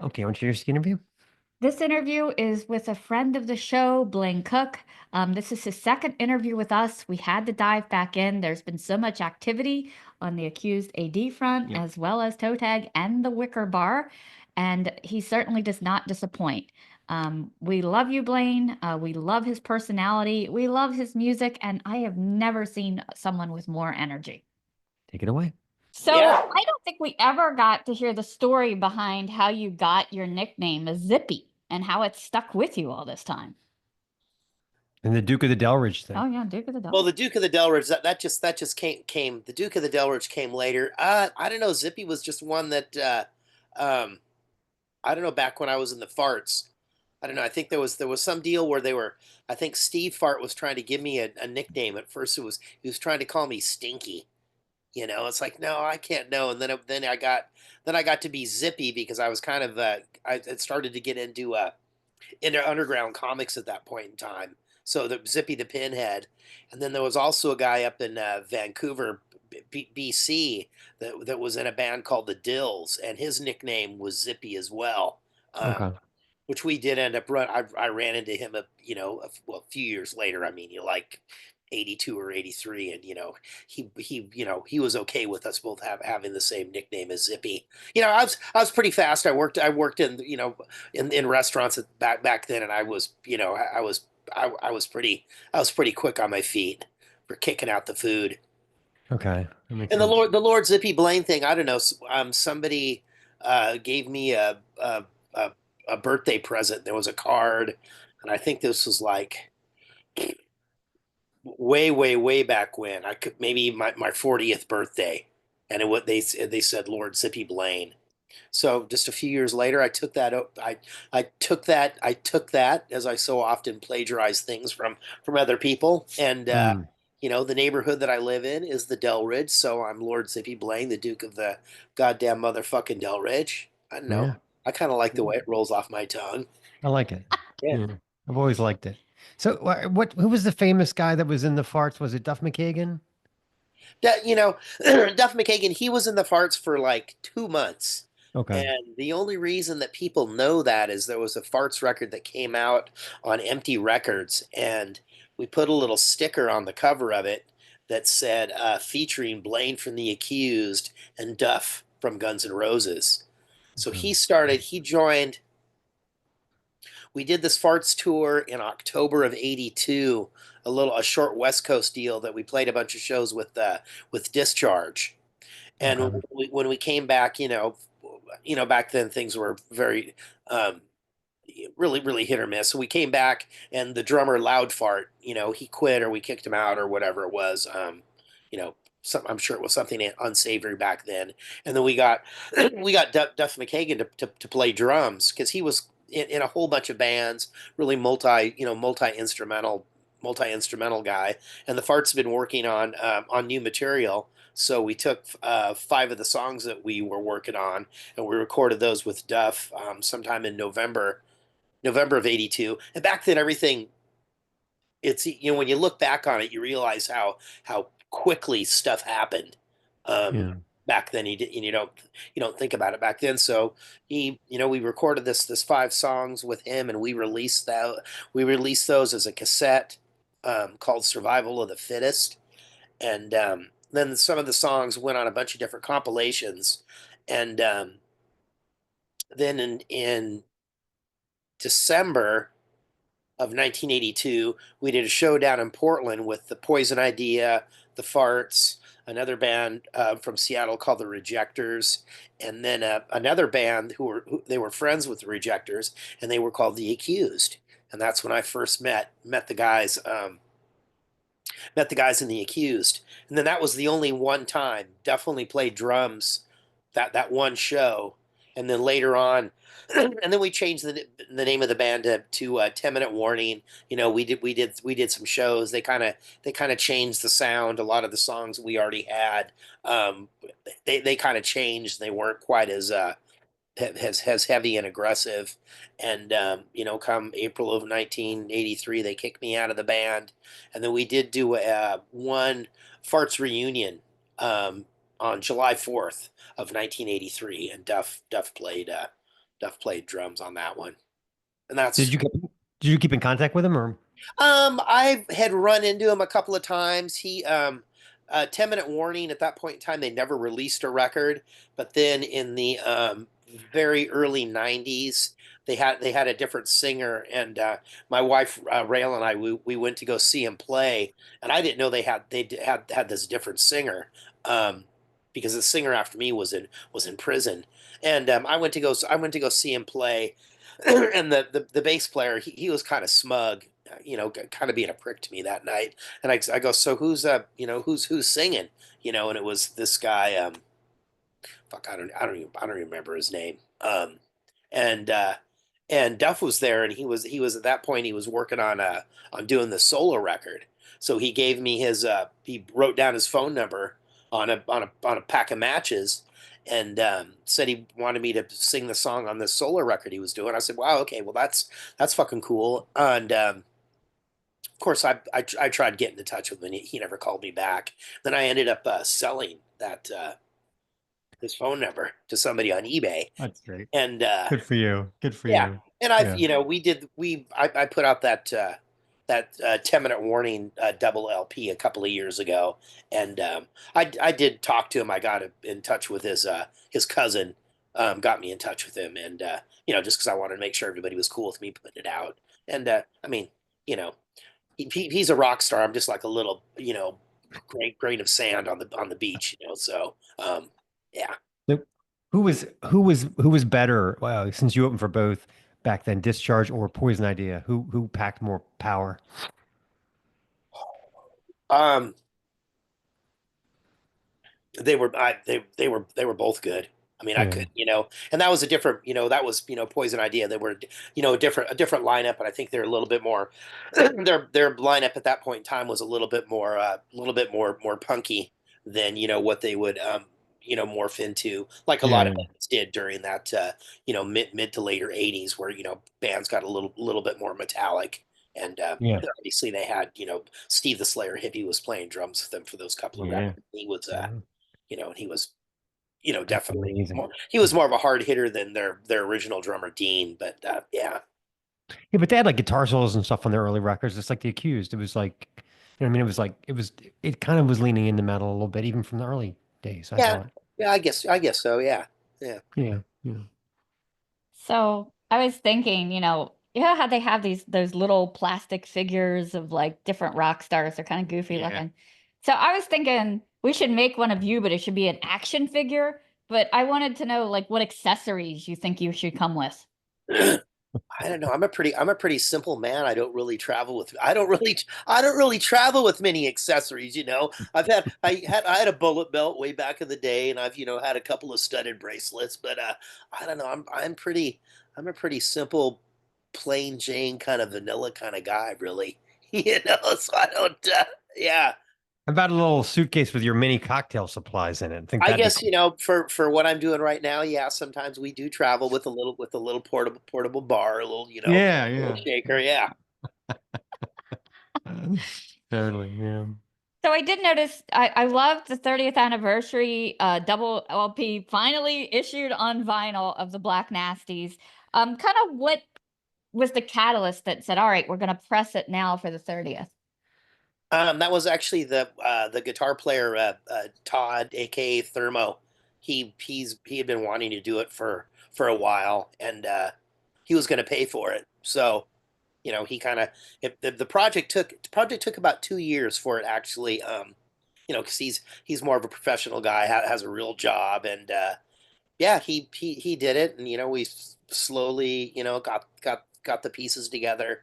Okay, I want you to hear this interview. This interview is with a friend of the show, Blaine Cook. This is his second interview with us. We had to dive back in. There's been so much activity on the accused AD front, Yep. as well as toe tag and the Wicker Bar, and he certainly does not disappoint. We love you, Blaine. We love his personality. We love his music, and I have never seen someone with more energy. Take it away. So Yeah. I don't think we ever got to hear the story behind how you got your nickname as Zippy and how it stuck with you all this time. And the Duke of the Delridge thing. Oh yeah, Duke of the Well, Dog. the Duke of the Delridge that just came. The Duke of the Delridge came later. I don't know. Zippy was just one that um, I don't know. Back when I was in the farts, I don't know. I think there was some deal where they were. I think Steve Fart was trying to give me a nickname. At first, he was trying to call me Stinky. It's like no, I can't know. And then I got to be Zippy because I was kind of I had started to get into underground comics at that point in time. So the Zippy the Pinhead, and then there was also a guy up in Vancouver, BC, that was in a band called the Dills, and his nickname was Zippy as well. Okay. Which we did end up run. I ran into him a few years later. I mean, you like 82 or 83, and he was okay with us both having the same nickname as Zippy. I was pretty fast. I worked in in restaurants back then, and I was pretty quick on my feet for kicking out the food. Okay. That makes And the sense. Lord Zippy Blaine thing, I don't know. Somebody gave me a birthday present. There was a card, and I think this was like way, way, way back when. I could maybe my 40th birthday, and they said Lord Zippy Blaine. So just a few years later, I took that. I took that as I so often plagiarize things from other people, and Mm, the neighborhood that I live in is the Delridge, so I'm Lord Zippy Blaine, the Duke of the goddamn motherfucking Delridge. I don't know. yeah. I kind of like the way it rolls off my tongue. I like it. Yeah. Yeah. I've always liked it. So who was the famous guy that was in the farts? Was it Duff McKagan? Duff McKagan, he was in the farts for like 2 months. Okay. And the only reason that people know that is there was a farts record that came out on Empty Records, and we put a little sticker on the cover of it that said, featuring Blaine from The Accused and Duff from Guns N' Roses. So Okay. he joined. We did this farts tour in October of '82, a short West Coast deal that we played a bunch of shows with Discharge. And Okay. when we came back, back then things were very um, really really hit or miss. So we came back, and the drummer Loud Fart, he quit or we kicked him out or whatever it was. You know, I'm sure it was something unsavory back then. And then we got we got Duff McKagan to play drums because he was in a whole bunch of bands, really multi instrumental guy. And the Farts have been working on new material. So we took 5 of the songs that we were working on, and we recorded those with Duff sometime in November of '82. And back then, everything it's when you look back on it, you realize how quickly stuff happened. Um, Yeah. Back then, you don't think about it back then. So we recorded this 5 songs with him, and we released those as a cassette called "Survival of the Fittest," and then some of the songs went on a bunch of different compilations, and then in December of 1982, we did a show down in Portland with the Poison Idea, the Farts, another band from Seattle called the Rejectors, and then another band they were friends with the Rejectors, and they were called the Accused. And that's when I first met the guys. Met the guys in the Accused, and then that was the only one time. Definitely played drums that one show, and then later on, and then we changed the name of the band to 10 Minute Warning. We did some shows. They kind of changed the sound. A lot of the songs we already had, they kind of changed. They weren't quite as heavy and aggressive. And come April of 1983, they kicked me out of the band, and then we did do one Farts reunion on July 4th of 1983, and Duff Duff played drums on that one, and that's Did you keep in contact with him or? I had run into him a couple of times. 10 Minute Warning at that point in time, they never released a record, but then in the very early '90s, they had a different singer, and my wife Rael and I we went to go see him play, and I didn't know they had this different singer, um, because the singer after me was in prison, and I went to go see him play, and the bass player he was kind of smug, kind of being a prick to me that night. And I go, so who's singing, and it was this guy. Fuck, I don't even remember his name. And and Duff was there, and he was at that point he was working on doing the solo record. So he gave me he wrote down his phone number on a pack of matches, and said he wanted me to sing the song on this solo record he was doing. I said, wow, okay, well that's fucking cool. And of course, I tried getting in touch with him, and he never called me back. Then I ended up selling that his phone number to somebody on eBay, That's great. and Good for you. Good for yeah, you. and I've Yeah. I put out that 10 Minute Warning double LP a couple of years ago, and I did talk to him. I got in touch with his cousin, got me in touch with him, and just because I wanted to make sure everybody was cool with me putting it out. And I mean, you know, he's a rock star. I'm just like a little, grain of sand on the beach, So, yeah. So who was better? Wow, since you opened for both back then, Discharge or Poison Idea? Who packed more power? Um, they were both good. I mean, I Yeah. could, and that was a different, that was, Poison Idea. They were, a different lineup, and I think they're a little bit more. Their lineup at that point in time was a little bit more punky than what they would morph into, like a lot of Yeah. bands did during that mid to later '80s, where bands got a little bit more metallic, and Yeah. obviously they had Steve the Slayer Hippie was playing drums with them for those couple of Yeah. records. He was Yeah. and he was That's definitely amazing. he was more of a hard hitter than their original drummer Dean, but yeah. Yeah, but they had like guitar solos and stuff on their early records. It's like The Accused. It was like, what I mean? It kind of was leaning into metal a little bit, even from the early days, I Yeah, thought. yeah, I guess so, yeah. Yeah. Yeah. Yeah. So I was thinking, how they have those little plastic figures of like different rock stars. They're kind of goofy Yeah. looking. So I was thinking we should make one of you, but it should be an action figure. But I wanted to know like what accessories you think you should come with. I don't know. I'm a pretty simple man. I don't really travel with many accessories, I had a bullet belt way back in the day, and I've had a couple of studded bracelets, but I don't know. I'm a pretty simple, plain Jane kind of vanilla kind of guy, really. So I don't yeah. How about a little suitcase with your mini cocktail supplies in it? I think I that'd be guess, cool. for what I'm doing right now, yeah, sometimes we do travel with a little portable bar, a little, Yeah, little yeah. shaker, yeah. Totally, yeah. So I did notice I love the 30th anniversary double LP finally issued on vinyl of the Black Nasties. Kind of what was the catalyst that said, all right, we're going to press it now for the 30th? That was actually the guitar player, Todd, aka Thermo. He had been wanting to do it for a while, and he was going to pay for it. So he kind of, the project took about 2 years for it actually. Because he's more of a professional guy, has a real job, and yeah, he did it, and we slowly got the pieces together.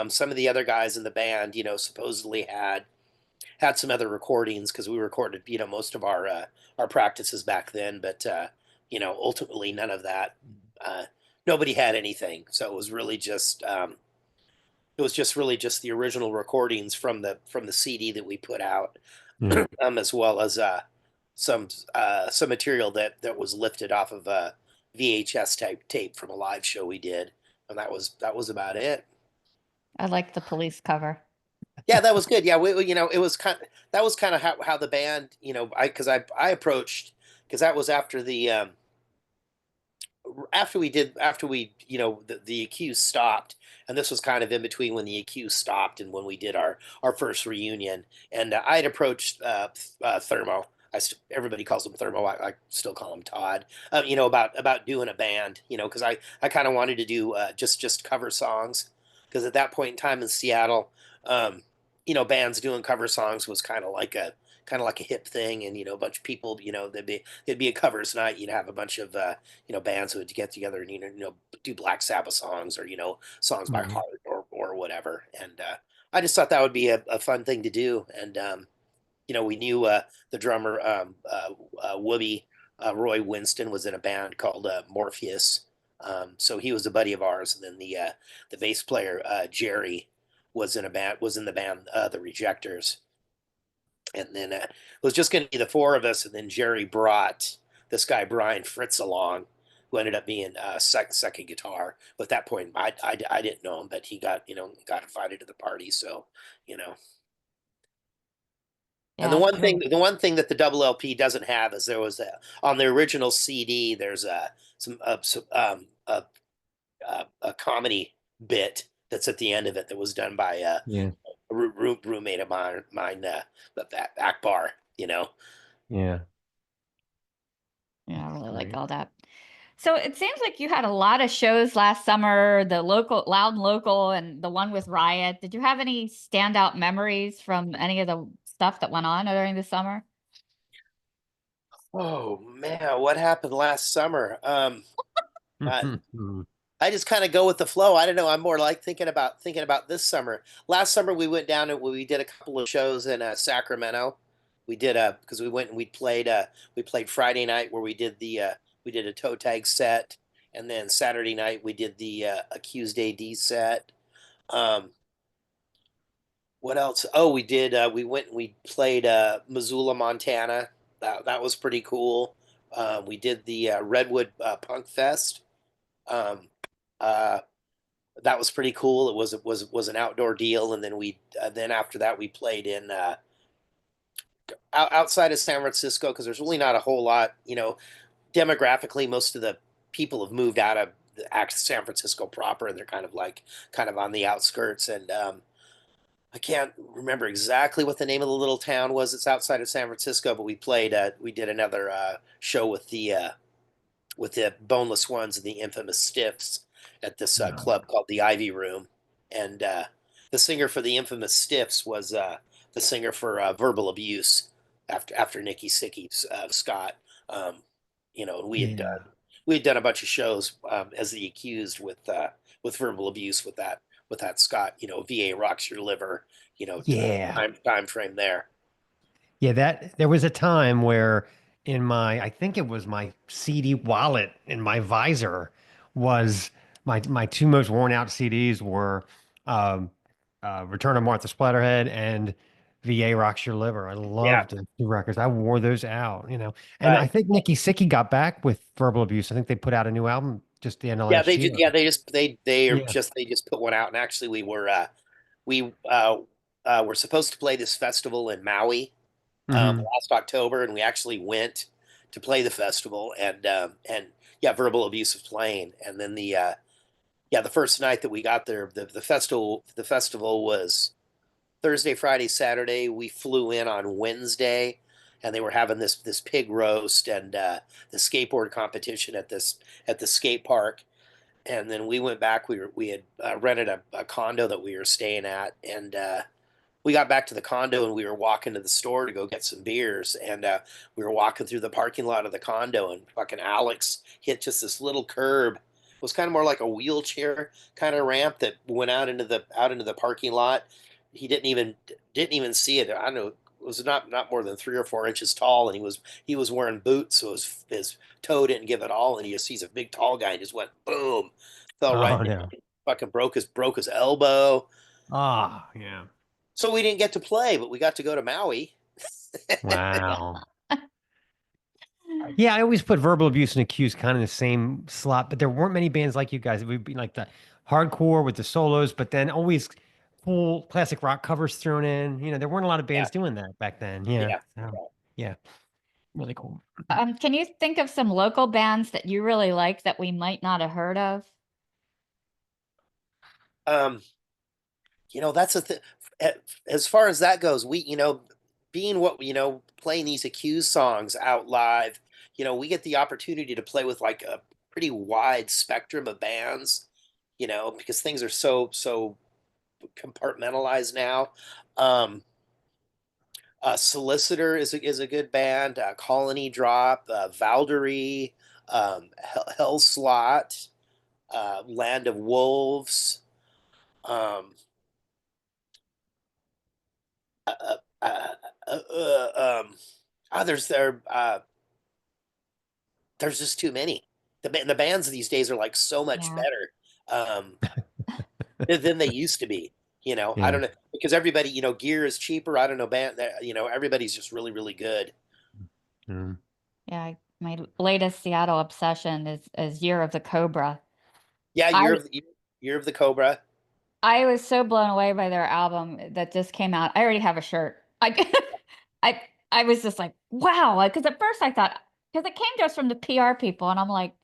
Some of the other guys in the band, supposedly had some other recordings, because we recorded most of our practices back then, but ultimately none of that. Uh, Nobody had anything, so it was just really just the original recordings from the CD that we put out, Yeah. as well as some material that was lifted off of a VHS type tape from a live show we did, and that was about it. I like the police cover. Yeah, that was good. Yeah, it was that was kind of how the band, I approached, because that was after the after we the accused stopped, and this was kind of in between when the accused stopped and when we did our first reunion, and I had approached Thermo. Everybody calls him Thermo. I still call him Todd. About doing a band, because I kind of wanted to do just cover songs, because at that point in time in Seattle, bands doing cover songs was kind of like a hip thing, and a bunch of people, there'd be a covers night. You'd have a bunch of bands who would get together and do Black Sabbath songs, or songs by Mhm. heart, or whatever. And I just thought that would be a fun thing to do. And we knew the drummer, Whoopi, Roy Winston, was in a band called Morpheus. So he was a buddy of ours. And then the bass player, Jerry, was in the band, the Rejectors. And then it was just going to be the four of us. And then Jerry brought this guy Brian Fritz along, who ended up being second guitar. But at that point, I didn't know him, but he got invited to the party. So you know, and Yeah, you're the one thing that the double LP doesn't have is there was on the original CD. There's a comedy bit that's at the end of it that was done by Yeah. a roommate of mine, Akbar. Yeah. yeah, I really like Great. all that. So it seems like you had a lot of shows last summer, the local, Loud and Local, and the one with Riot. Did you have any standout memories from any of the stuff that went on during the summer? Oh man, what happened last summer? I, Mhm. I just kind of go with the flow. I don't know. I'm more like thinking about this summer. Last summer we went down and we did a couple of shows in Sacramento. We did because we went and we played Friday night where we did a toe tag set, and then Saturday night we did the Accused AD set. Um, what else? Oh, we did. We went and we played Missoula, Montana. That was pretty cool. We did the Redwood Punk Fest. Um, uh, that was pretty cool. It was an outdoor deal, and then after that we played in outside of San Francisco, because there's really not a whole lot. Demographically, most of the people have moved out of San Francisco proper, and they're kind of on the outskirts. And I can't remember exactly what the name of the little town was. It's outside of San Francisco, but we did another show with the Boneless Ones and the Infamous Stiffs at this No. club called the Ivy Room. And the singer for the Infamous Stiffs was the singer for Verbal Abuse after Nikki Sicky, Scott. Um, and Yeah. we had done a bunch of shows as the accused with Verbal Abuse with that Scott. VA rocks your liver. Yeah. Time frame there. Yeah, that there was a time where in I think it was my CD wallet in my visor was my two most worn out CDs were um, Return of Martha Splatterhead and VA Rocks Your Liver. I Yeah, loved the two records. I wore those out, And I right. think Nikki Sicky got back with Verbal Abuse. I think they put out a new album just the end of Yeah, last year. Yeah. they just put one out, and actually we were supposed to play this festival in Maui Hmm. last October, and we actually went to play the festival, and yeah, Verbal Abuse was playing, and then the first night that we got there, the festival was Thursday, Friday, Saturday. We flew in on Wednesday, and they were having this pig roast and the skateboard competition at the skate park. And then we went back. We had rented a condo that we were staying at, and we got back to the condo and we were walking to the store to go get some beers, and we were walking through the parking lot of the condo, and fucking Alex hit just this little curb. It was kind of more like a wheelchair kind of ramp that went out into the parking lot. He didn't even see it. I don't know. It was not more than 3 or 4 inches tall, and he was wearing boots, so his toe didn't give it all, and he just sees a big tall guy and just went boom, fell right Oh down, no. fucking broke his elbow. Ah, yeah. So we didn't get to play, but we got to go to Maui. Yeah. Wow. Yeah, I always put Verbal Abuse and Accused kind of in the same slot, but there weren't many bands like you guys. It would be like the hardcore with the solos, but then always cool classic rock covers thrown in. There weren't a lot of Yeah, bands doing that back then. Yeah. yeah. So, yeah. really cool. Can you think of some local bands that you really like that we might not have heard of? Um, that's a thing. As far as that goes, being what playing these Accused songs out live, we get the opportunity to play with like a pretty wide spectrum of bands, because things are so compartmentalized now. Um, Solicitor is a good band. Colony Drop, Valdery, Hell Slot, Land of Wolves. Um, uh, uh, uh, uh, um, there's there's just too many. The bands these days are like so much Yeah. better um, than they used to be. I Yeah. don't know because everybody, gear is cheaper. I don't know, band that everybody's just really really good. Mm. Yeah, my latest Seattle obsession is Year of the Cobra. Yeah, I Year of the Cobra. I was so blown away by their album that just came out. I already have a shirt. I I was just like, wow, because at first I thought because it came to us from the PR people, and I'm like,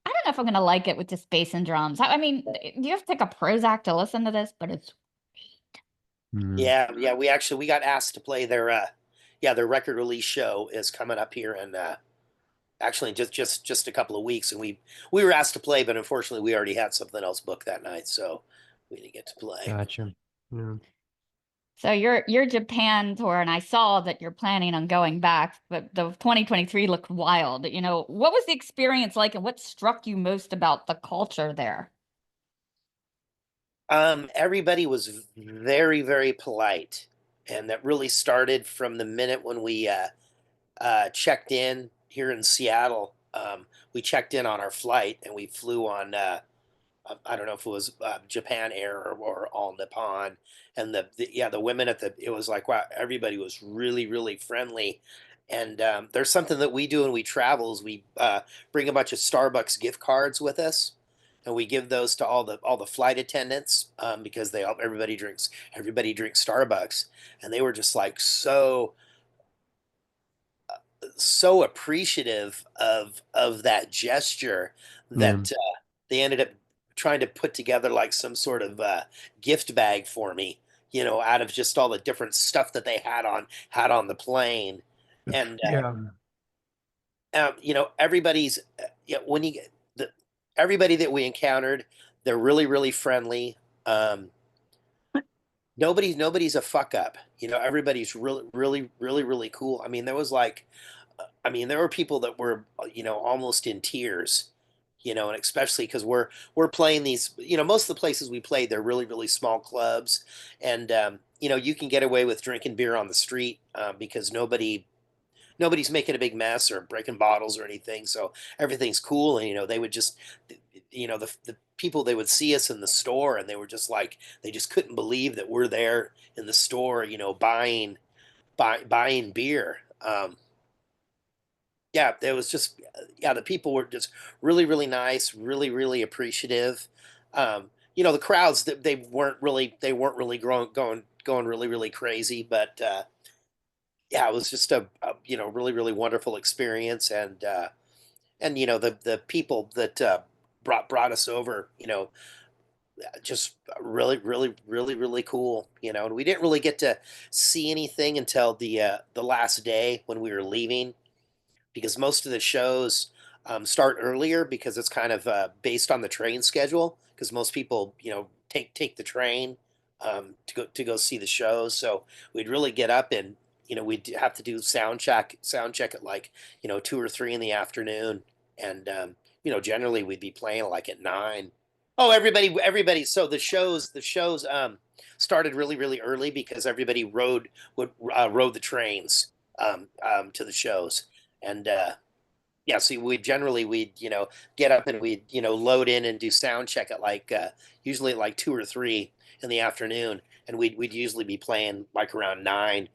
I don't know if I'm gonna like it with just bass and drums. I mean, do you have to take a Prozac to listen to this? But it's Mm. Yeah. We got asked to play their record release show is coming up here and actually just a couple of weeks, and we were asked to play, but unfortunately we already had something else booked that night, so we didn't get to play. Gotcha. Yeah. so your Japan tour, and I saw that you're planning on going back, but the 2023 looked wild. What was the experience like, and what struck you most about the culture there? Everybody was very very polite, and that really started from the minute when we checked in here in Seattle. We checked in on our flight and we flew on I don't know if it was Japan Air or All Nippon, and the women it was like wow, everybody was really really friendly, and there's something that we do when we travel is we bring a bunch of Starbucks gift cards with us, and we give those to all the flight attendants because everybody drinks Starbucks, and they were just like so appreciative of that gesture Yeah. that they ended up trying to put together like some sort of gift bag for me, out of just all the different stuff that they had on the plane, and Yeah. everybody's when you get everybody that we encountered, they're really really friendly. Um, nobody's a fuck up. Everybody's really really really really cool. I mean, there were people that were, almost in tears, and especially because we're playing these, most of the places we played, they're really, really small clubs, and you can get away with drinking beer on the street because nobody's making a big mess or breaking bottles or anything, so everything's cool, and they would just, the people they would see us in the store, and they were just like they just couldn't believe that we're there in the store, buying beer. Yeah, it was just yeah, the people were just really, really nice, really, really appreciative. The crowds they weren't really going really, really crazy, but yeah, it was just a really, really wonderful experience, and the people that brought us over, just really, really, really, really cool, and we didn't really get to see anything until the last day when we were leaving because most of the shows start earlier because it's kind of based on the train schedule. Because most people, take the train to go see the shows. So we'd really get up and we'd have to do sound check at like 2 or 3 in the afternoon, and generally we'd be playing like at 9. Oh, everybody. So the shows started really really early because everybody rode the trains to the shows, and yeah, so we'd get up and we'd load in and do sound check at like usually at like 2 or 3 in the afternoon, and we'd usually be playing like around 9.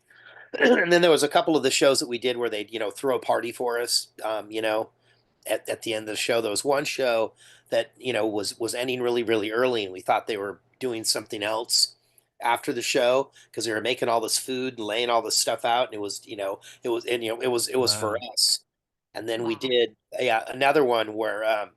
And then there was a couple of the shows that we did where they'd throw a party for us, at the end of the show. There was one show that was ending really really early, and we thought they were doing something else after the show because they were making all this food and laying all this stuff out, and it was for Wow. us. And then we Wow. did, yeah, another one where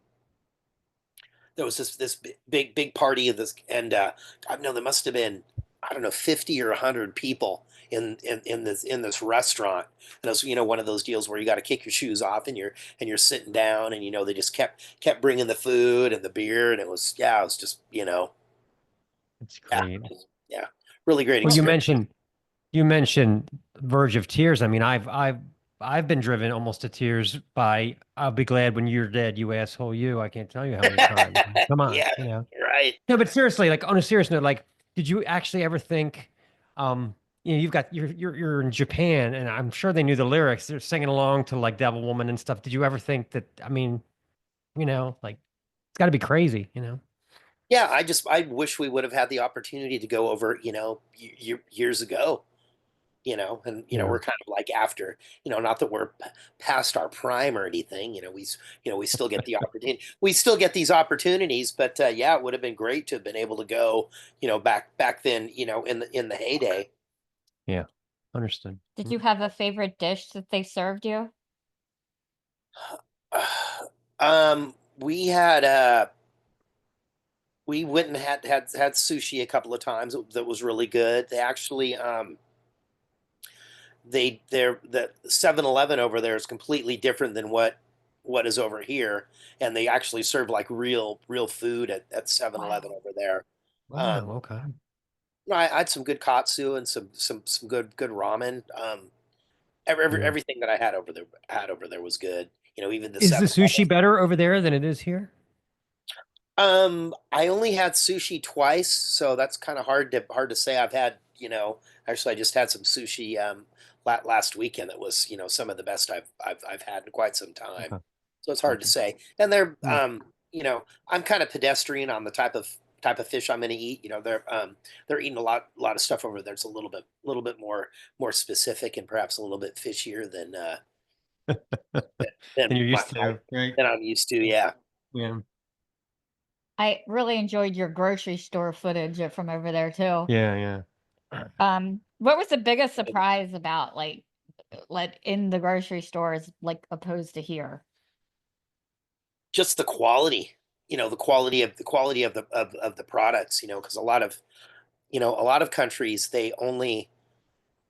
there was this big party of this, and God, no, there must have been, I don't know, 50 or 100 people in this restaurant. And it was, one of those deals where you got to kick your shoes off, and you're sitting down, and they just kept bringing the food and the beer, and it was, yeah, it was just, That's yeah, great. yeah, really great Well, experience. you mentioned verge of tears. I mean, I've been driven almost to tears by "I'll be glad when you're dead, you asshole, you." I can't tell you how many times. Come on, Yeah, right. No, but seriously, like on a serious note, like, did you actually ever think, um, you've got you're in Japan, and I'm sure they knew the lyrics. They're singing along to like Devil Woman and stuff. Did you ever think that? I mean, like it's got to be crazy, you know? Yeah, I wish we would have had the opportunity to go over, years ago. And Yeah. we're kind of like after, not that we're past our prime or anything. We still get the opportunity. We still get these opportunities, but yeah, it would have been great to have been able to go, back then, in the heyday. Yeah. Understood. Did you have a favorite dish that they served you? We had we went and had sushi a couple of times that was really good. They actually they're the 7-Eleven over there is completely different than what is over here, and they actually serve like real food at 7-Eleven Wow. over there. Wow. um Okay. I had some good katsu and some good ramen. Yeah. Everything that I had over there was good, even the Is the 7-Eleven. sushi better over there than it is here? I only had sushi twice, so that's kind of hard to say. I've had, actually, I just had some sushi last weekend. That was, some of the best I've had in quite some time. Okay. So it's hard to Gotcha. say. And they're, Yeah. I'm kind of pedestrian on the type of fish I'm going to eat. They're eating a lot of stuff over there. It's a little bit more specific and perhaps a little bit fishier And than you're used to, right? than I'm used to. Yeah. Yeah. I really enjoyed your grocery store footage from over there too. Yeah. Yeah. What was the biggest surprise about like in the grocery stores, like opposed to here? Just the quality, the quality of the products, because a lot of countries, they only,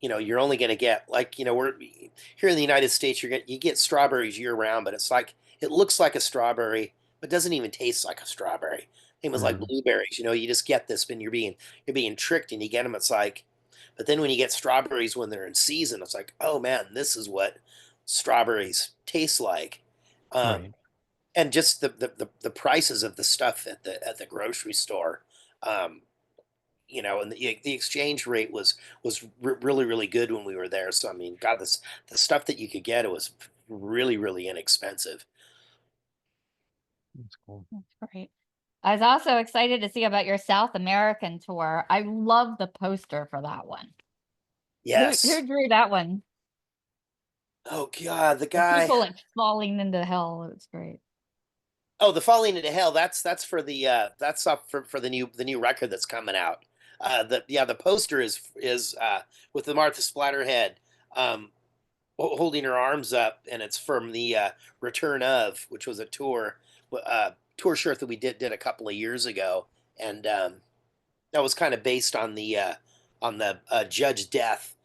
you're only going to get, like, we're here in the United States, you get strawberries year round, but it's like, it looks like a strawberry but doesn't even taste like a strawberry. Same with like Mhm. blueberries, you just get this, and you're being tricked, and you get them, it's like, but then when you get strawberries when they're in season, it's like, oh man, this is what strawberries taste like. um Right. and just the prices of the stuff at the grocery store. um and the exchange rate was really good when we were there. So I mean, God, this the stuff that you could get, it was really inexpensive. That's cool. That's great. I was also excited to see about your South American tour. I love the poster for that one. Who Yes. drew that one? Oh God, the The guy. people like falling into hell. It's great. Oh, the Falling into Hell. That's for the that's up for the new record that's coming out. The poster is with the Martha Splatterhead, um, holding her arms up, and it's from the Return of, which was a tour shirt that we did a couple of years ago, and that was kind of based on the Judge Death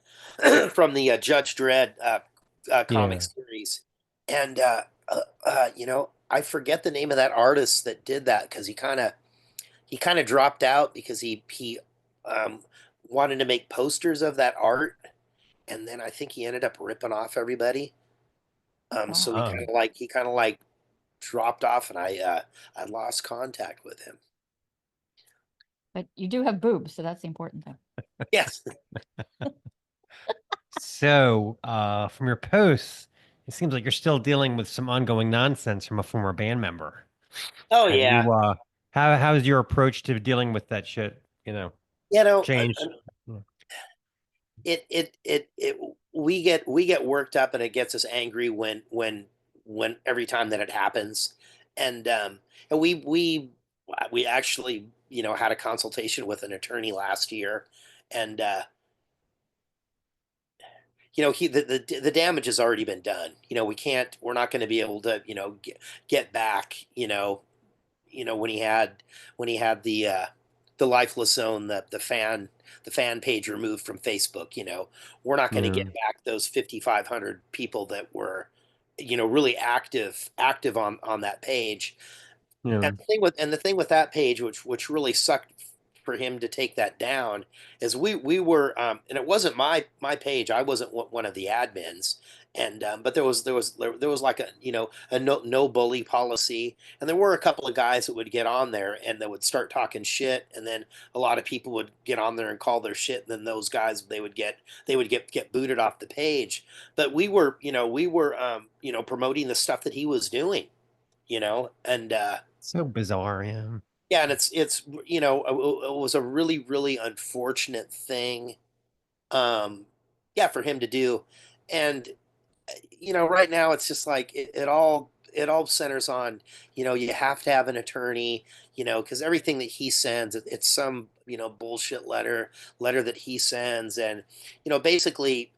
from the Judge Dredd comic Yeah. series. And I forget the name of that artist that did that, because he kind of dropped out because he um, wanted to make posters of that art, and then I think he ended up ripping off everybody. So he Wow. kind Oh, of like he kind of like dropped off, and I lost contact with him. But you do have boobs, so that's the important thing. Yes. so from your posts, it seems like you're still dealing with some ongoing nonsense from a former band member. Oh Have yeah. you how's your approach to dealing with that shit, You know, changed? it we get worked up, and it gets us angry when every time that it happens. And we actually had a consultation with an attorney last year, and he the damage has already been done. We're not going to be able to get back. When he had the lifeless zone, the fan page removed from Facebook. We're not going to Yeah. get back those 5,500 people that were really active on that page. Yeah. And the thing with that page, which really sucked for him to take that down, is we were, and it wasn't my page. I wasn't one of the admins, and but there was like a no bully policy, and there were a couple of guys that would get on there and that would start talking shit, and then a lot of people would get on there and call their shit, and then those guys they would get booted off the page. But we were promoting the stuff that he was doing, and So bizarre. Yeah. yeah, and it was a really really unfortunate thing, um yeah, for him to do. And right now it's just like it all centers on, you have to have an attorney, because everything that he sends, it's some bullshit letter that he sends. And basically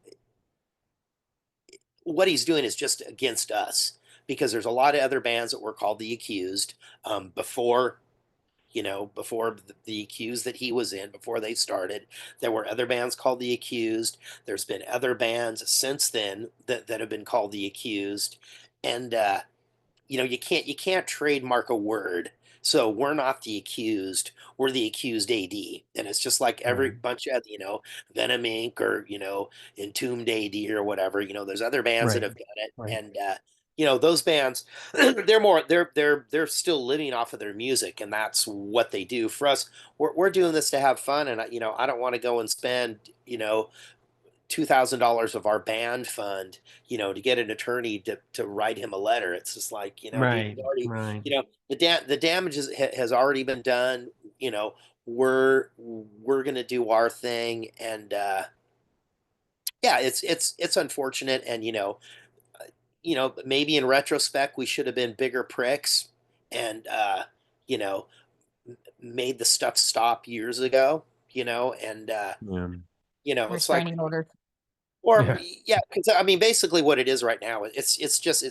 what he's doing is just against us, because there's a lot of other bands that were called the Accused, before the Accused that he was in, before they started. There were other bands called the Accused. There's been other bands since then that have been called the Accused. And you can't trademark a word. So we're not the Accused, we're the Accused AD. And it's just like every Right. bunch of Venom Inc. or Entombed AD or whatever. There's other bands that Right. have done it. Right. And those bands, they're still living off of their music, and that's what they do. For us, we're doing this to have fun. And I don't want to go and spend $2,000 of our band fund, to get an attorney to write him a letter. It's just like, dude, Right. Right. the damage has already been done. We're gonna do our thing. And yeah, it's unfortunate. And maybe in retrospect we should have been bigger pricks, and you know made the stuff stop years ago. And Yeah. it's like, Restraining orders. or Yeah. yeah, because I mean, basically, what it is right now, it's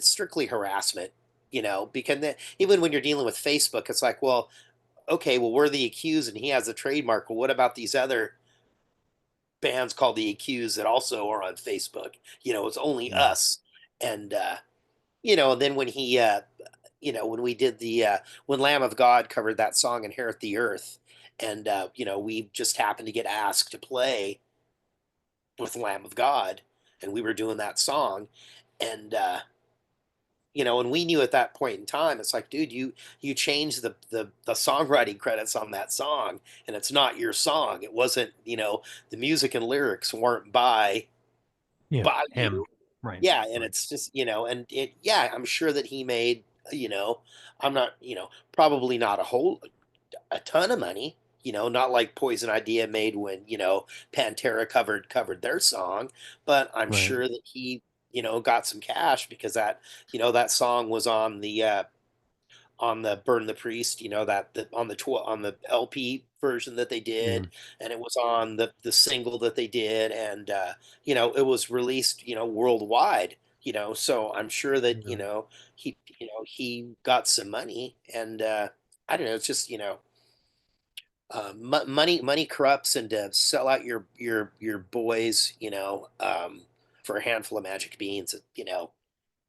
strictly harassment. Because even when you're dealing with Facebook, it's like, well, okay, well, we're the Accused, and he has a trademark. Well, what about these other bands called the Accused that also are on Facebook? It's only Yeah. us. And and then when we did when Lamb of God covered that song "Inherit the Earth," and we just happened to get asked to play with Lamb of God, and we were doing that song. And and we knew at that point in time, it's like, dude, you changed the songwriting credits on that song, and it's not your song. It wasn't, the music and lyrics weren't by Yeah. by Him. you. Right. Yeah, and Right. it's just, and yeah, I'm sure that he made, I'm not, probably not a ton of money, not like Poison Idea made when, Pantera covered their song. But I'm Right. sure that he, got some cash, because that song was on the Burn the Priest, on the LP version that they Yeah. did, and it was on the single that they did. And it was released, worldwide. So I'm sure that Yeah. he got some money. And I don't know, it's just, money corrupts. And to sell out your boys, for a handful of magic beans,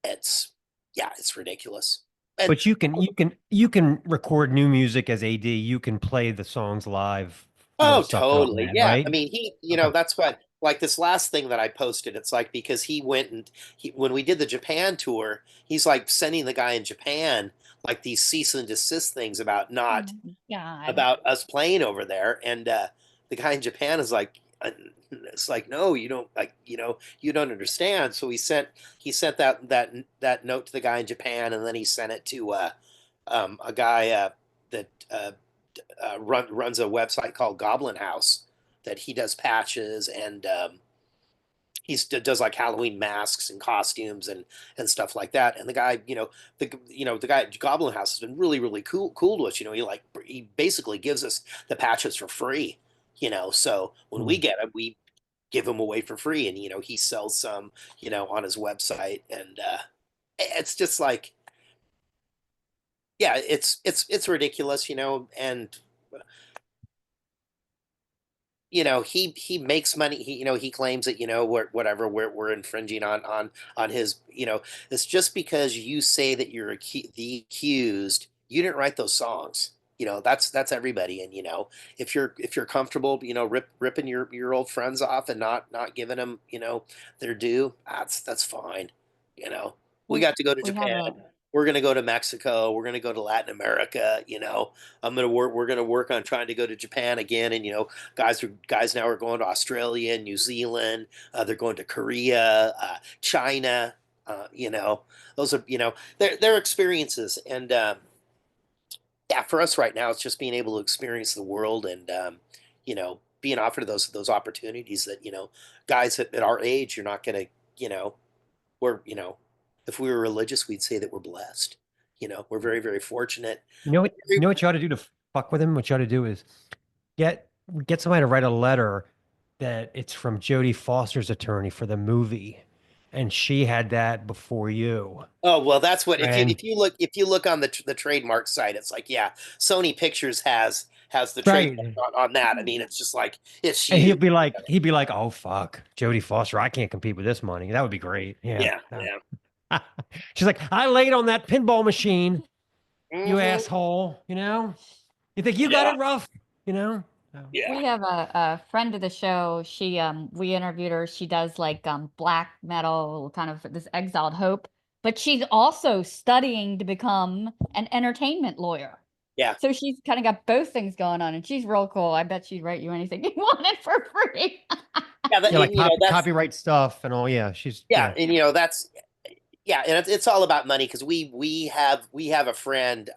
it's yeah, it's ridiculous. And But you can record new music as AD. You can play the songs live, oh, stuff and all totally. that, Yeah. I right? mean, Okay. that's what, like, this last thing that I posted, it's like, because he went and when we did the Japan tour, he's like sending the guy in Japan like these cease and desist things about Oh not my God. about us playing over there. And the guy in Japan is like, it's like, no, you don't, like, you don't understand. So he sent that note to the guy in Japan, and then he sent it to a guy that runs a website called Goblin House, that he does patches. And does like Halloween masks and costumes and stuff like that. And the guy, the guy at Goblin House has been really cool to us. He basically gives us the patches for free. So when we Hmm. get them, we give them away for free, and he sells some on his website, and it's just like, yeah, it's ridiculous, and he makes money. He claims that we're infringing on his. It's just because you say that you're the accused. You didn't write those songs. That's everybody. And if you're comfortable, ripping your old friends off and not giving them their due, that's fine. You know, we We got to go to we have Japan. a We're gonna go to Mexico. We're gonna go to Latin America. I'm gonna work. We're gonna work on trying to go to Japan again, and guys now are going to Australia, New Zealand. They're going to Korea, China. Those are their experiences, and yeah, for us right now, it's just being able to experience the world, and being offered those opportunities that guys at our age, you're not gonna we're if we were religious, we'd say that we're blessed. We're very fortunate. You know what you ought to do to fuck with him? What you ought to do is get get somebody to write a letter that it's from Jodie Foster's attorney for the movie, and she had that before you. Oh well, that's what And if you look on the trademark site, it's like, yeah, Sony Pictures has the trademark right, on that. I mean, it's just like it's and huge. he'd be like, oh fuck, Jodie Foster, I can't compete with this money. That would be great. Yeah. Yeah, yeah. She's like, I laid on that pinball machine, you Hmm. asshole. You think you got Yeah, it rough? You know. So, yeah, we have a friend of the show. She we interviewed her. She does like black metal, kind of this exiled hope, but she's also studying to become an entertainment lawyer. yeah, So she's kind of got both things going on, and she's real cool. I bet she'd write you anything you wanted for free. yeah. yeah, like And that's copyright stuff and all. Yeah, yeah, yeah. and that's yeah, and it's all about money because we have a friend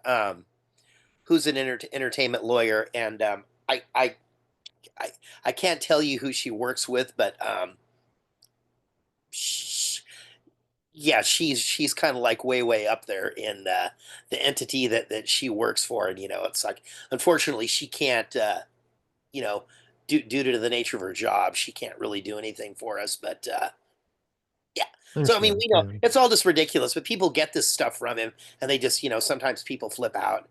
who's an entertainment lawyer, and I I can't tell you who she works with, but sh yeah, she's kind of like way up there in the entity that she works for, and it's like, unfortunately, she can't you know due to the nature of her job, she can't really do anything for us, but yeah. I So I mean, understand. we know Yeah. it's all just ridiculous, but people get this stuff from him, and they just sometimes people flip out,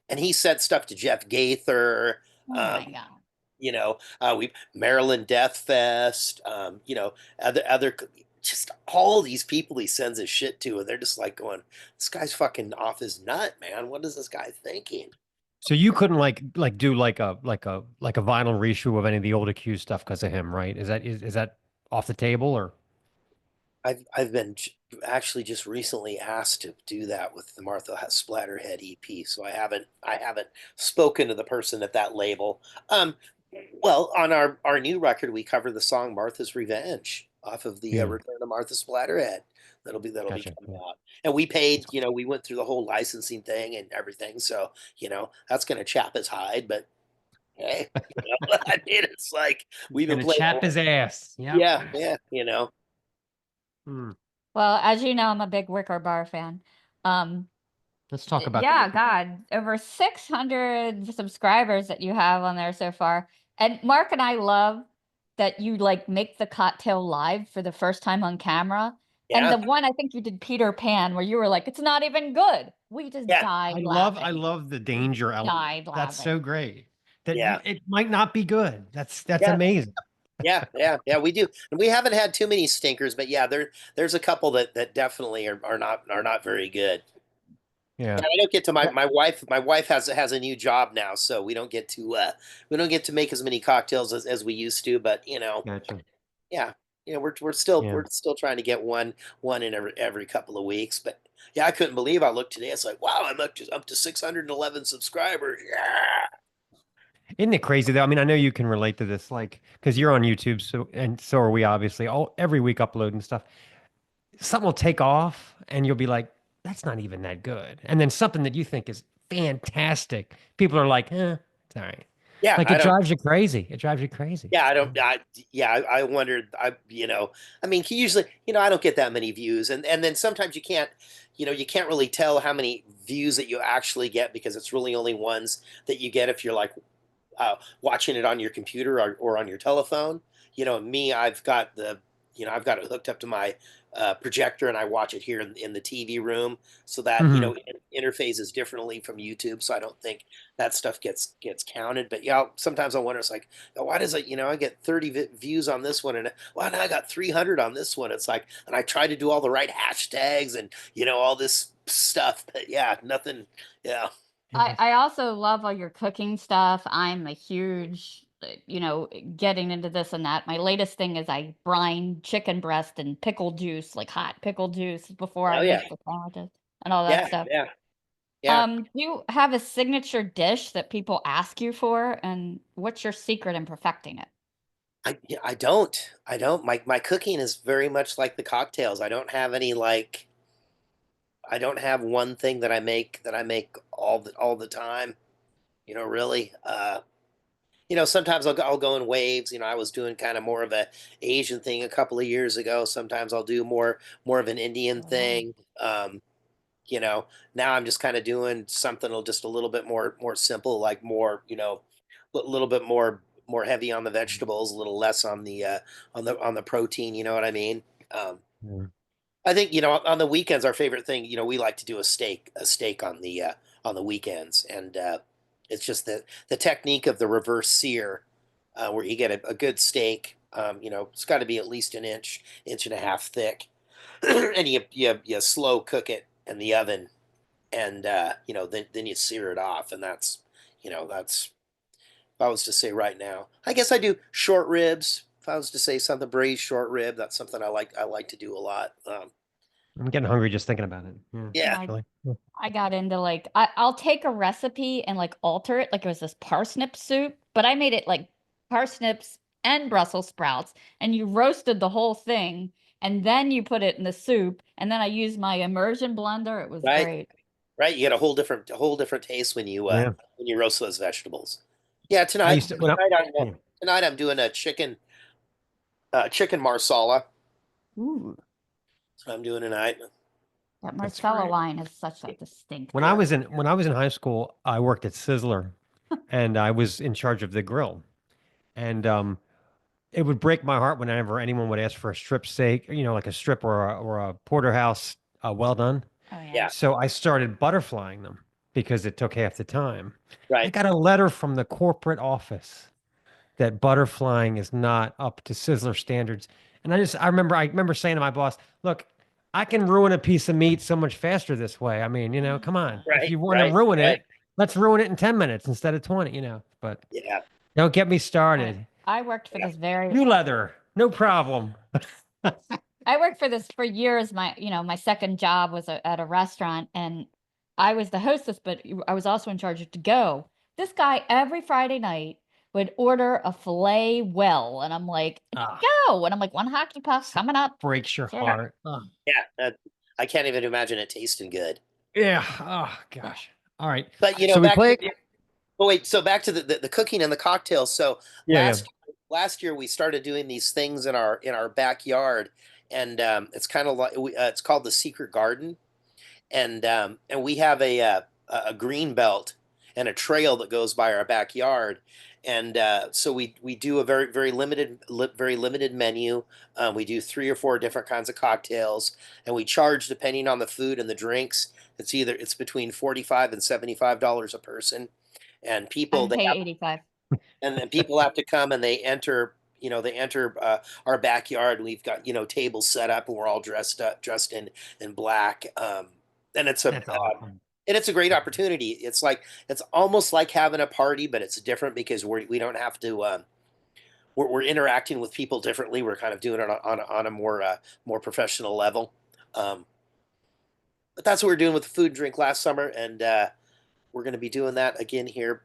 and he sent stuff to Jeff Gaither. Oh um my God. we Maryland Death Fest, other just all these people he sends his shit to, and they're just like going, "This guy's fucking off his nut, man. What is this guy thinking?" So you couldn't do like a vinyl reissue of any of the old accused stuff because of him, right? Is that off the table or I've been actually just recently asked to do that with the Martha Splatterhead EP, so I haven't spoken to the person at that label. Um, well, on our new record, we cover the song "Martha's Revenge" off of the yeah, Return of Martha Splatterhead. That'll be gotcha. coming Yeah. out, and we paid. That's We went through the whole licensing thing and everything, so that's gonna chap his hide. But hey, I mean, it's like we've been gonna playing. chap his ass. Yep. Yeah, yeah, Hmm. Well, as you know, I'm a big Wicker Bar fan. Um, Let's talk about yeah, God, over 600 subscribers that you have on there so far. And Mark and I love that you like make the cocktail live for the first time on camera. And yeah, the one I think you did Peter Pan where you were like, it's not even good. We just yeah, died I laughing. love the danger element. Died That's so laughing. great. That yeah, it might not be good. That's yeah. amazing. Yeah. We do, and we haven't had too many stinkers, but yeah, there's a couple that definitely are not very good. Yeah. And I don't get to my Yeah. my wife. My wife has a new job now, so we don't get to make as many cocktails as we used to. But Gotcha. yeah, we're still Yeah. we're still trying to get one in every couple of weeks. But yeah, I couldn't believe I looked today. It's like, wow, I'm up to 611 subscribers. Yeah, Isn't it crazy though? I mean, I know you can relate to this, like, because you're on YouTube, so and so are we, obviously. All every week uploading stuff. Something will take off, and you'll be like, "That's not even that good." And then something that you think is fantastic, people are like, "Eh, it's all right." Yeah, Like I it don't. drives you crazy. It drives you crazy. Yeah, I don't. I wondered. I mean, usually, I don't get that many views, and then sometimes you can't, you can't really tell how many views that you actually get because it's really only ones that you get if you're like watching it on your computer or on your telephone. Me, I've got it hooked up to my projector and I watch it here in the TV room, so that Hmm. it interfaces differently from YouTube. So I don't think that stuff gets counted. But yeah, sometimes I wonder, it's like, "Oh, why does it? I get 30 views on this one, and well, now I got 300 on this one." It's like, and I try to do all the right hashtags and all this stuff, but yeah, nothing. Yeah, I also love all your cooking stuff. I'm a huge, getting into this and that. My latest thing is I brine chicken breast and pickle juice, like hot pickle juice, before oh I yeah, make the sandwiches and all that yeah, stuff. yeah, yeah. Do you have a signature dish that people ask you for, and what's your secret in perfecting it? Yeah, I don't. I don't. My cooking is very much like the cocktails. I don't have any like. I don't have one thing that I make all the time. Really. Sometimes I'll go in waves. I was doing kind of more of a Asian thing a couple of years ago. Sometimes I'll do more of an Indian Oh, thing. You know, Now I'm just kind of doing something just a little bit more simple, like more, a little bit more heavy on the vegetables, a little less on the protein. You know what I mean? Um, Yeah. I think on the weekends, our favorite thing, we like to do a steak on the weekends, and it's just the technique of the reverse sear, where you get a good steak. It's got to be at least an inch and a half thick, and you slow cook it in the oven, and then you sear it off, and that's if I was to say right now, I guess I do short ribs. If I was to say something, braised short rib, that's something I like to do a lot. I'm getting hungry just thinking about it. Yeah, Yeah, I actually. Yeah. I got into like I'll take a recipe and like alter it. Like it was this parsnip soup, but I made it like parsnips and Brussels sprouts, and you roasted the whole thing, and then you put it in the soup, and then I used my immersion blender. It was right, great. right. You get a whole different taste Yeah. when you roast those vegetables. Yeah, I tonight used to when I, tonight I'm yeah. tonight I'm doing a chicken marsala. Ooh, That's what I'm doing tonight. that That's Marcella great. line has such a distinct When I Yeah, flavor. was in high school, I worked at Sizzler and I was in charge of the grill. And it would break my heart whenever anyone would ask for a strip steak, like a strip or a porterhouse well done. Oh yeah. yeah, So I started butterflying them because it took half the time. I right, got a letter from the corporate office that butterflying is not up to Sizzler standards. And I remember saying to my boss, "Look, I can ruin a piece of meat so much faster this way. I mean, come on. If right, you want to right, ruin right. it, let's ruin it in 10 minutes instead of 20. But Yeah, don't get me I started. I worked for yeah, this very New leather, no problem." I worked for this for years. My second job was at a restaurant, and I was the hostess, but I was also in charge of to go. This guy every Friday night would order a filet well, and I'm like, Ah, go, and I'm like, one hockey puck coming up. breaks your Sure. heart. Oh, yeah. I can't even imagine it tasting good. yeah. Oh gosh. All right. But So we back to play. oh wait, so back to the cooking and the cocktails. So Yeah, yeah. last year we started doing these things in our backyard, and it's kind of like it's called the Secret Garden, and we have a green belt and a trail that goes by our backyard, and so we do a very limited menu. We do 3 or 4 different kinds of cocktails, and we charge depending on the food and the drinks. It's between $45 and $75 a person, and I pay 85. then people have to come and they enter our backyard. We've got tables set up, and we're all dressed in black, and That's awesome. it's a great opportunity. It's almost like having a party, but it's different because we don't have to. We're interacting with people differently. We're kind of doing it on a more professional level. Um, but that's what we are doing with the food and drink last summer, and we're going to be doing that again here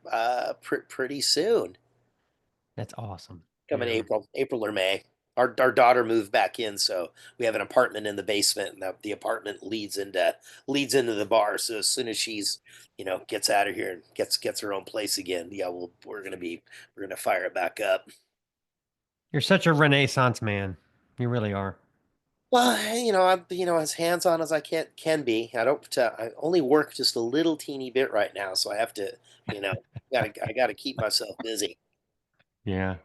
pretty soon, That's awesome. coming Yeah. April or May. our daughter moved back in, so we have an apartment in the basement, and the apartment leads into the bar. So as soon as she's gets out of here and gets her own place again, yeah, we're gonna fire it back up. You're such a Renaissance man. You really are. Well, I'm as hands on as I can be. I don't. I only work just a little teeny bit right now, so I have to. I gotta keep myself busy. Yeah.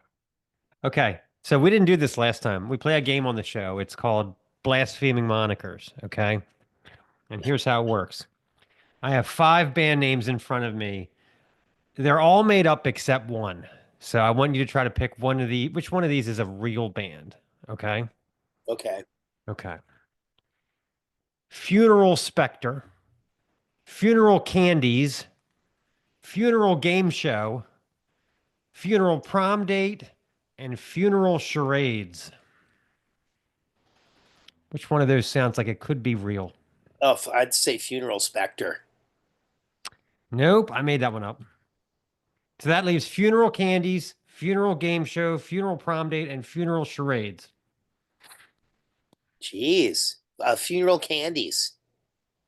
Okay. So we didn't do this last time. We play a game on the show. It's called Blaspheming Monikers. Okay. And here's how it works. I have five band names in front of me. They're all made up except one. So I want you to try to pick which one of these is a real band. Okay. Okay. Okay. Funeral Spectre, Funeral Candies, Funeral Game Show, Funeral Prom Date, and Funeral Charades. Which one of those sounds like it could be real? Oh, I'd say Funeral Spectre. Nope, I made that one up. So that leaves Funeral Candies, Funeral Game Show, Funeral Prom Date, and Funeral Charades. Jeez. Funeral Candies.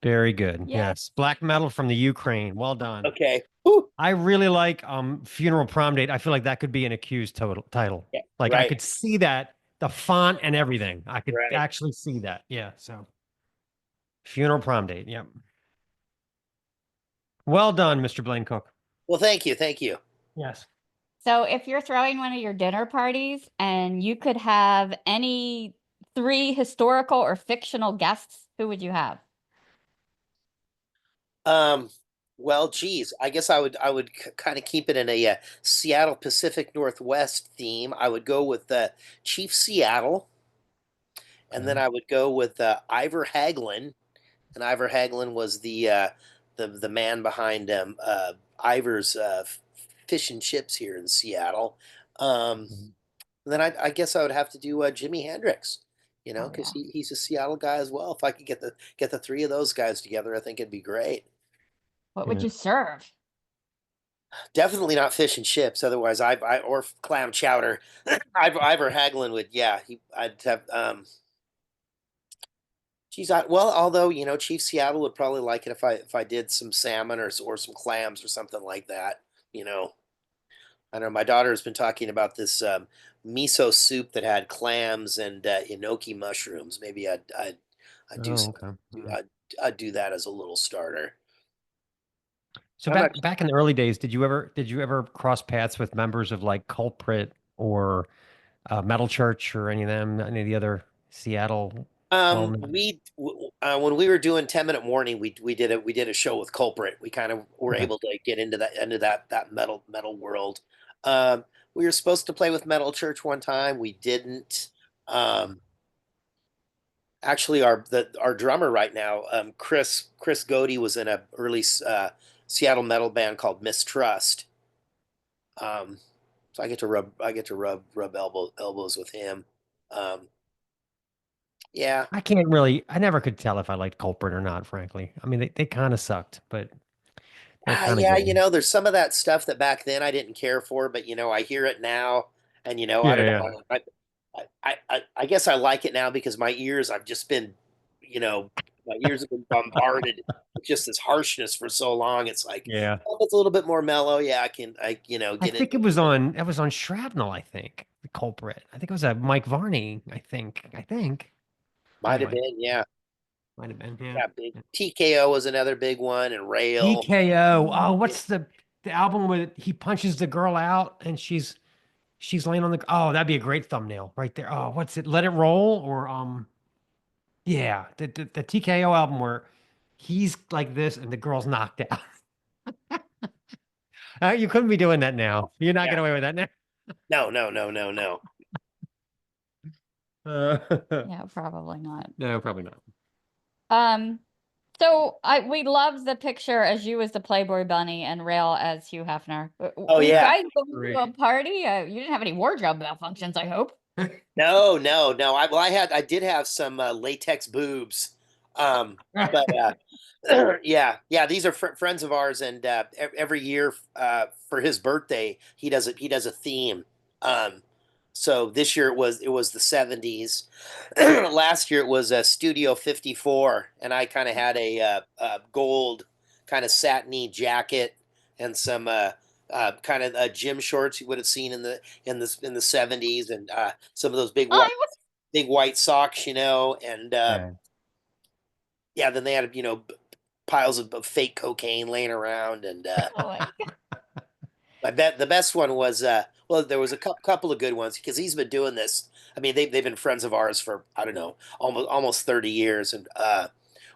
Very good. Yeah. Yes. Black metal from the Ukraine. Well done. Okay. Whew. I really like Funeral Prom Date. I feel like that could be an accused title. Yeah. Like I Right. could see that, the font and everything. I could Right. actually see that. Yeah. So Funeral Prom Date. Yep. Well done, Mr. Blaine Cook. Well, thank you. Thank you. Yes. So if you're throwing one of your dinner parties and you could have any three historical or fictional guests, who would you have? Um, well, geez, I guess I would kind of keep it in a Seattle Pacific Northwest theme. I would go with Chief Seattle, and then Okay. I would go with Ivor Hagelin, and Ivor Hagelin was the man behind Ivor's Fish and Chips here in Seattle. Um, Mhm. then I guess I would have to do Jimi Hendrix, Oh because yeah. he's a Seattle guy as well. If I could get the three of those guys together, I think it'd be great. What would Yeah. you serve? Definitely not fish and chips. Otherwise, I or clam chowder. Ivor Hagelin would, yeah. I'd have. Geez, well, although Chief Seattle would probably like it if I did some salmon or some clams or something like that. You know, I know my daughter has been talking about this miso soup that had clams and enoki mushrooms. Maybe I'd do Oh, some. okay. Mhm. I'd do that as a little starter. So I'm not. back in the early days, did you ever cross paths with members of like Culprit or Metal Church or any of them, any of the other Seattle well-known? When we were doing 10 Minute Warning, we did a show with Culprit. We kind of were Okay. able to get into that metal world. We were supposed to play with Metal Church one time. We didn't. Um, Actually, our drummer right now, Chris Godey, was in a early Seattle metal band called Mistrust. Um, so I get to rub elbows with him. Um, yeah. I never could tell if I liked Culprit or not, frankly. I mean, they kind of sucked, but they're kind of Yeah, good. there's some of that stuff that back then I didn't care for, but I hear it now, and I Yeah, don't yeah. know. I guess I like it now because my ears, I've just been, you know, my ears have been bombarded with just this harshness for so long. It's like, Yeah. oh, it's a little bit more mellow. Yeah, I I get think into it. it was on Shrapnel, I think. The Culprit. I think it was a Mike Varney, I think. I think. Might have Anyway, been, yeah, might have been, yeah. yeah. Big TKO was another big one, and Rail. DKO. Oh, what's the album where he punches the girl out and she's laying on the oh, that'd be a great thumbnail right there. Oh, what's it? Let It Roll or yeah, the TKO album where he's like this and the girl's knocked out. You couldn't be doing that now. You're not Yeah, getting away with that now. no, no, no, no, no. Uh, Yeah, probably not. no, probably not. Um, so we love the picture as you as the Playboy Bunny and Rail as Hugh Hefner. Oh Were you yeah. guys going to a Great. party? You didn't have any wardrobe malfunctions, I hope. No, no, no. I did have some latex boobs, but yeah. These are friends of ours, and every year for his birthday, he does a theme. Um, So this year it was the 70s. Last year it was a Studio 54, and I kind of had a gold kind of satiny jacket and some kind of gym shorts you would have seen in the 70s, and some of those I big white socks, and Yeah. yeah, then they had piles of fake cocaine laying around, and oh my I bet the best one was well, there was a couple of good ones because he's been doing this. I mean, they've been friends of ours for, I don't know, almost 30 years. And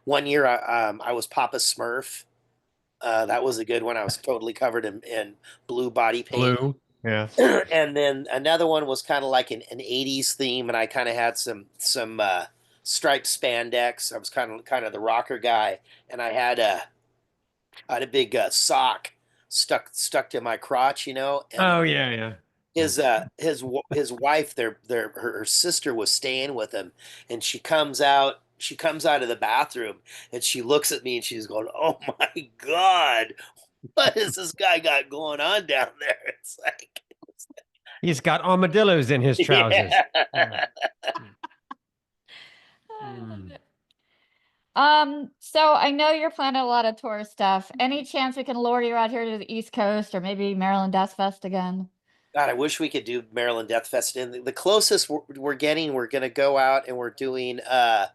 one year I was Papa Smurf. That was a good one. I was totally covered in blue body paint. Blue. Yeah. And then another one was kind of like an 80s theme, and I kind of had some striped spandex. I was kind of the rocker guy, and I had a big sock stuck to my crotch, and Oh yeah, yeah. Yeah. his wife, her sister was staying with him, and she comes out of the bathroom, and she looks at me, and she's going, "Oh my God, what has this guy got going on down there?" It's like, He's got armadillos in his trousers. Yeah. yeah. I love Mm. it. So I know you're planning a lot of tour stuff. Any chance we can lure you out here to the East Coast or maybe Maryland Death Fest again? God, I wish we could do Maryland Death Fest. And the closest we're getting, we're going to go out and we're doing a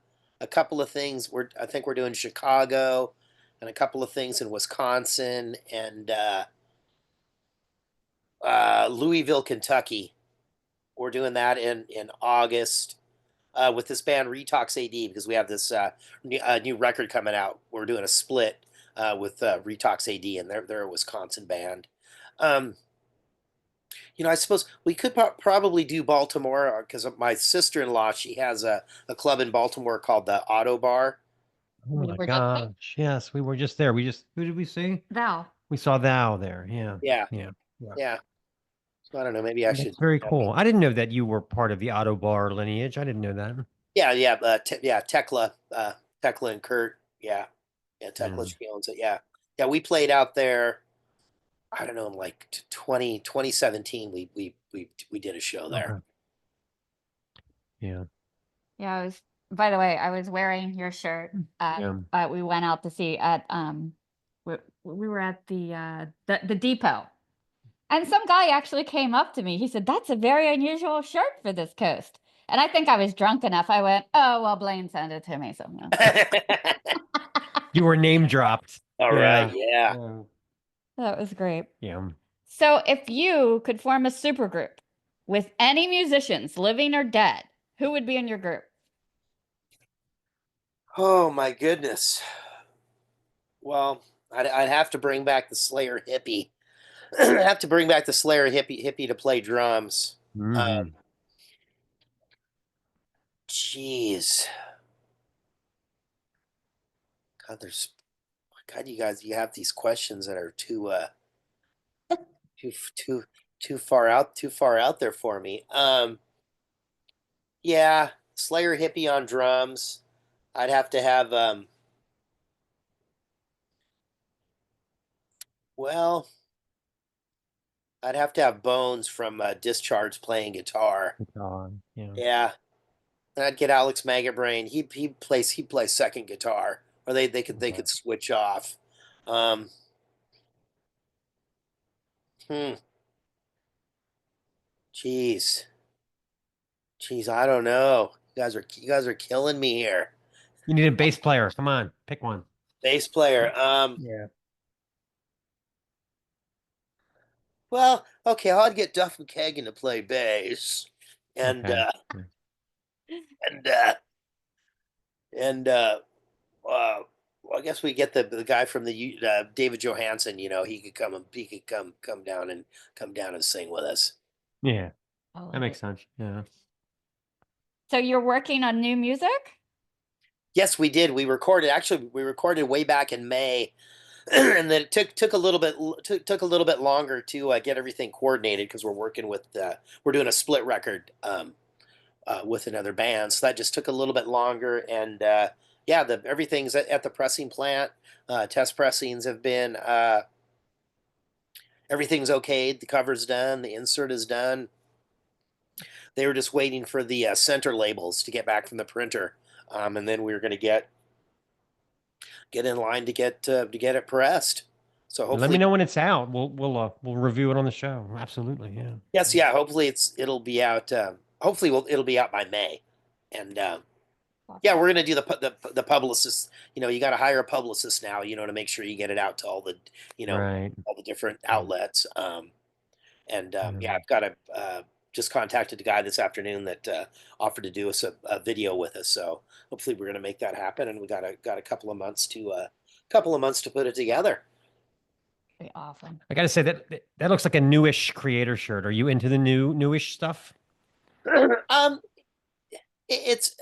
couple of things. I think we're doing Chicago and a couple of things in Wisconsin and Louisville, Kentucky. We're doing that in August with this band Retox AD because we have this new record coming out. We're doing a split with Retox AD, and they're a Wisconsin band. Um, I suppose we could probably do Baltimore because my sister-in-law, she has a club in Baltimore called the Auto Bar. Oh We my were just gosh. Yes, we were just there. Who did we see? thou. We saw Thou there. Yeah. Yeah, Yeah. Yeah. yeah. So I don't know. Maybe I should. That's very cool. I didn't know that you were part of the Otto Bar lineage. I didn't know that. Yeah, yeah, yeah. Tekla and Kurt. Yeah, yeah. Tekla, Yeah. she owns it. Yeah, yeah. We played out there. I don't know, in like 2017. We did a show there. Okay. Yeah. Yeah, by the way, I was wearing your shirt Yeah. we went out to see at we were at the depot. And some guy actually came up to me. He said, "That's a very unusual shirt for this coast." And I think I was drunk enough. I went, "Oh, well, Blaine sent it to me." So, yeah. You were name dropped. All right. Yeah. Yeah. Yeah. That was great. Yeah. So, if you could form a supergroup with any musicians, living or dead, who would be in your group? Oh my goodness. Well, I'd have to bring back the Slayer hippie. I have to bring back the Slayer hippie to play drums. Hmm. Jeez, God, God, you have these questions that are too too too far out there for me. Yeah, Slayer hippie on drums. I'd have to have well, I'd have to have Bones from Discharge playing guitar. God. Yeah. Yeah, and I'd get Alex Magabrain. He plays second guitar, or they could Okay. switch off. Um, hmm, jeez, jeez, I don't know. You guys are killing me here. You need a bass player. Come on, pick one. Bass player. Yeah. Well, okay, I'd get Duff McKagan to play bass, and Okay. uh, Yeah. and uh, and well, I guess we get the guy from David Johansen. He could come down and sing with us. Yeah. I That love makes it. sense. Yeah. So, you're working on new music? Yes, we did. We recorded way back in May, and then it took a little bit longer to get everything coordinated because we're doing a split record with another band, so that just took a little bit longer. And yeah, everything's at the pressing plant. Test pressings have been everything's okay. The cover's done. The insert is done. they were just waiting for the center labels to get back from the printer, and then we were going to get in line to get it pressed. So Let me hopefully, know when it's out. We'll review it on the show. Absolutely, yeah. yes, yeah. Hopefully it'll be out. Hopefully it'll be out by May, and yeah, we're gonna do the publicist. You know, you got to hire a publicist now. You know, to make sure you get it out to all the Right. all the different outlets. And yeah, Yeah. I've got a just contacted a guy this afternoon that offered to do us a video with us. So hopefully we're gonna make that happen, and we got a couple of months to put it together. Very awesome. I gotta say that looks like a newish creator shirt. Are you into the newish stuff? It's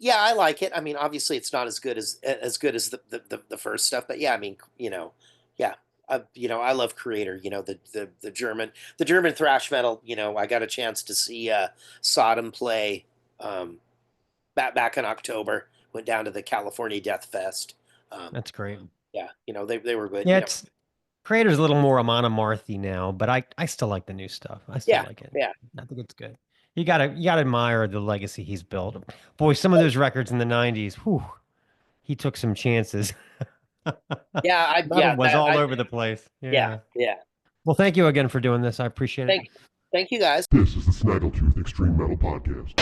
yeah, I like it. I mean, obviously, it's not as good as the first stuff, but yeah, I mean, yeah, I love Creator. You know, the German thrash metal. You know, I got a chance to see Sodom play back in October. Went down to the California Death Fest. That's great. Yeah, they were good. Yeah, it's Creator's a little more Amon Amarthy now, but I still like the new stuff. I still Yeah, like it. yeah. I think it's good. You gotta admire the legacy he's built. Boy, some of those records in the '90s, whew, he took some chances. Yeah, Metal was all over the place. yeah, yeah. Well, thank you again for doing this. I appreciate it. Thank you guys. This is the Snaggletooth Extreme Metal Podcast.